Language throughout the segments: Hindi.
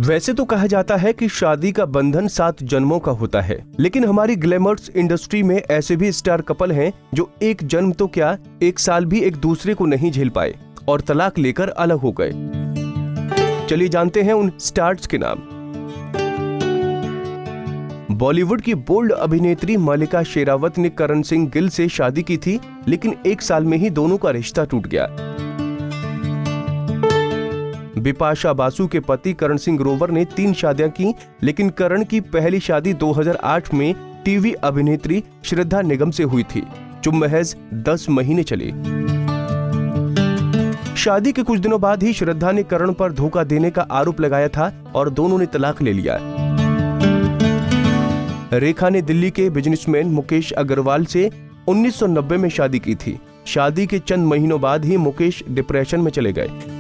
वैसे तो कहा जाता है कि शादी का बंधन 7 जन्मों का होता है, लेकिन हमारी ग्लैमर्स इंडस्ट्री में ऐसे भी स्टार कपल हैं जो एक जन्म तो क्या 1 साल भी एक दूसरे को नहीं झेल पाए और तलाक लेकर अलग हो गए। चलिए जानते हैं उन स्टार्स के नाम। बॉलीवुड की बोल्ड अभिनेत्री मल्लिका शेरावत ने करण सिंह गिल से शादी की थी, लेकिन 1 साल में ही दोनों का रिश्ता टूट गया। बिपाशा बासु के पति करण सिंह ग्रोवर ने 3 शादियां की, लेकिन करण की पहली शादी 2008 में टीवी अभिनेत्री श्रद्धा निगम से हुई थी, जो महज 10 महीने चली। शादी के कुछ दिनों बाद ही श्रद्धा ने करण पर धोखा देने का आरोप लगाया था और दोनों ने तलाक ले लिया। रेखा ने दिल्ली के बिजनेसमैन मुकेश अग्रवाल से 1990 में शादी की थी। शादी के चंद महीनों बाद ही मुकेश डिप्रेशन में चले गए।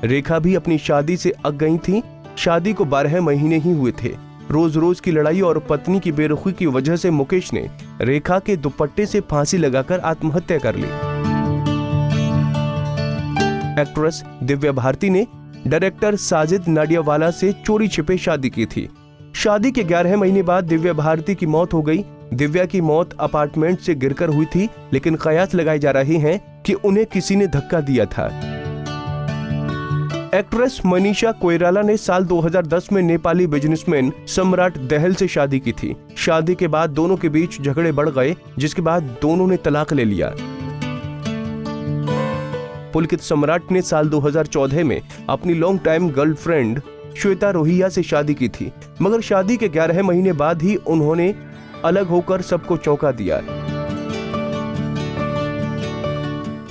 रेखा भी अपनी शादी से अक गई थी। शादी को 12 महीने ही हुए थे। रोज रोज की लड़ाई और पत्नी की बेरुखी की वजह से मुकेश ने रेखा के दुपट्टे से फांसी लगाकर आत्महत्या कर ली। एक्ट्रेस दिव्या भारती ने डायरेक्टर साजिद नाडियावाला से चोरी छिपे शादी की थी। शादी के 11 महीने बाद दिव्या भारती की मौत हो गई। दिव्या की मौत अपार्टमेंट से गिरकर हुई थी, लेकिन कयास लगाए जा रहे हैं कि उन्हें किसी ने धक्का दिया था। एक्ट्रेस मनीषा कोइराला ने साल 2010 में नेपाली बिजनेसमैन सम्राट दहल से शादी की थी। शादी के बाद दोनों के बीच झगड़े बढ़ गए, जिसके बाद दोनों ने तलाक ले लिया। पुलकित सम्राट ने साल 2014 में अपनी लॉन्ग टाइम गर्लफ्रेंड श्वेता रोहिया से शादी की थी, मगर शादी के 11 महीने बाद ही उन्होंने अलग होकर सबको चौंका दिया।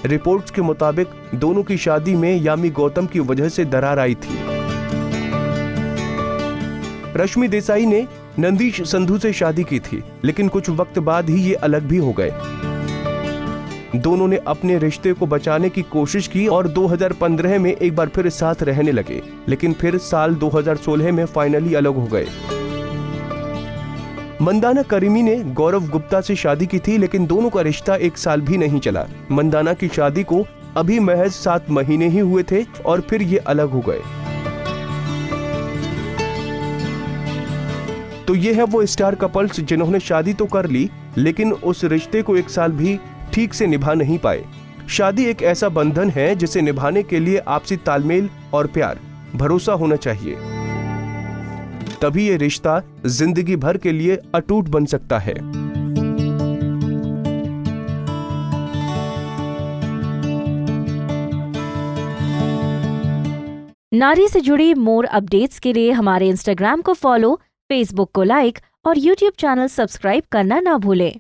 रिपोर्ट्स के मुताबिक दोनों की शादी में यामी गौतम की वजह से दरार आई थी। रश्मि देसाई ने नंदीश संधू से शादी की थी, लेकिन कुछ वक्त बाद ही ये अलग भी हो गए। दोनों ने अपने रिश्ते को बचाने की कोशिश की और 2015 में एक बार फिर साथ रहने लगे, लेकिन फिर साल 2016 में फाइनली अलग हो गए। मंदाना करीमी ने गौरव गुप्ता से शादी की थी, लेकिन दोनों का रिश्ता 1 साल भी नहीं चला। मंदाना की शादी को अभी महज 7 महीने ही हुए थे और फिर ये अलग हो गए। तो ये है वो स्टार कपल्स जिन्होंने शादी तो कर ली, लेकिन उस रिश्ते को 1 साल भी ठीक से निभा नहीं पाए। शादी एक ऐसा बंधन है जिसे निभाने के लिए आपसी तालमेल और प्यार, भरोसा होना चाहिए, तभी ये रिश्ता जिंदगी भर के लिए अटूट बन सकता है। नारी से जुड़ी मोर अपडेट्स के लिए हमारे इंस्टाग्राम को फॉलो, फेसबुक को लाइक और यूट्यूब चैनल सब्सक्राइब करना ना भूलें।